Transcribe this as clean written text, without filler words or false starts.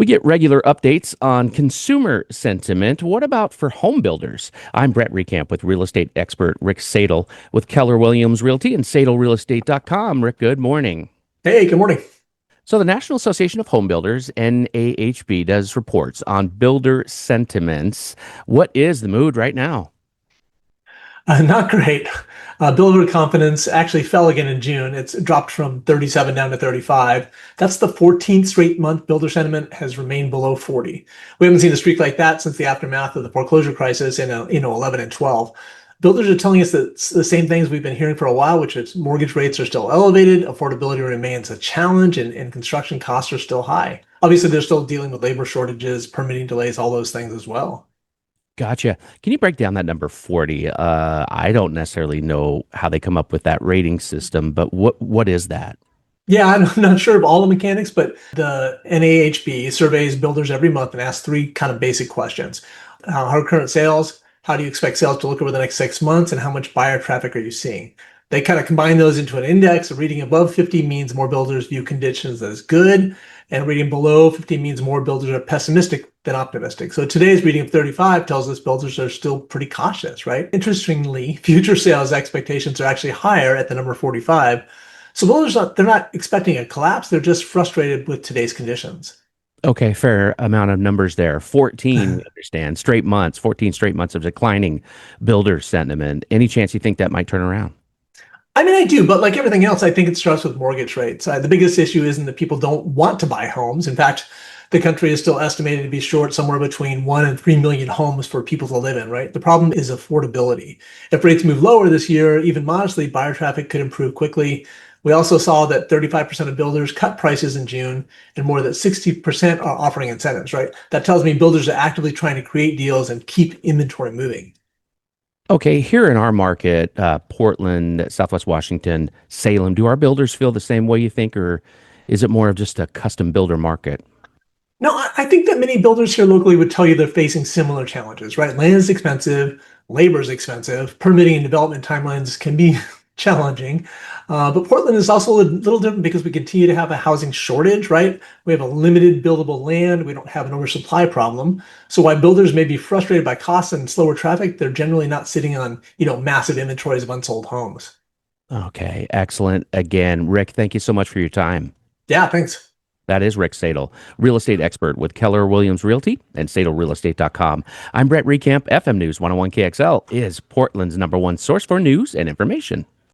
We get regular updates on consumer sentiment. What about for home builders? I'm Brett Reckamp with real estate expert Rick Sadle with Keller Williams Realty and SadelRealEstate.com. Rick, good morning. Hey, good morning. So, the National Association of Home Builders, NAHB, does reports on builder sentiments. What is the mood right now? Not great. Builder confidence actually fell again in June. It's dropped from 37 down to 35. That's the 14th straight month builder sentiment has remained below 40. We haven't seen a streak like that since the aftermath of the foreclosure crisis in 11 and 12. Builders are telling us that it's the same things we've been hearing for a while, which is mortgage rates are still elevated, affordability remains a challenge, and construction costs are still high. Obviously, they're still dealing with labor shortages, permitting delays, all those things as well. Gotcha. Can you break down that number 40? I don't necessarily know how they come up with that rating system, but what is that? Yeah, I'm not sure of all the mechanics, but the NAHB surveys builders every month and asks three kind of basic questions. How are current sales? How do you expect sales to look over the next 6 months? And how much buyer traffic are you seeing? They kind of combine those into an index. A reading above 50 means more builders view conditions as good, and reading below 50 means more builders are pessimistic than optimistic. So today's reading of 35 tells us builders are still pretty cautious, right? Interestingly, future sales expectations are actually higher at the number 45. So builders, they're not expecting a collapse. They're just frustrated with today's conditions. Okay, fair amount of numbers there. 14, we understand, straight months, 14 straight months of declining builder sentiment. Any chance you think that might turn around? I mean, I do, but like everything else, I think it starts with mortgage rates. The biggest issue isn't that people don't want to buy homes. In fact, the country is still estimated to be short somewhere between 1 and 3 million homes for people to live in, right? The problem is affordability. If rates move lower this year, even modestly, buyer traffic could improve quickly. We also saw that 35% of builders cut prices in June, and more than 60% are offering incentives, right? That tells me builders are actively trying to create deals and keep inventory moving. Okay, here in our market, Portland, Southwest Washington, Salem, do our builders feel the same way you think, or is it more of just a custom builder market? No, I think that many builders here locally would tell you they're facing similar challenges, right? Land is expensive, labor is expensive, permitting and development timelines can be challenging. But Portland is also a little different because we continue to have a housing shortage, right? We have a limited buildable land. We don't have an oversupply problem. So while builders may be frustrated by costs and slower traffic, they're generally not sitting on, massive inventories of unsold homes. Okay, excellent. Again, Rick, thank you so much for your time. Yeah, thanks. That is Rick Sadle, real estate expert with Keller Williams Realty and SadelRealEstate.com. I'm Brett Reckamp. FM News 101 KXL is Portland's #1 source for news and information.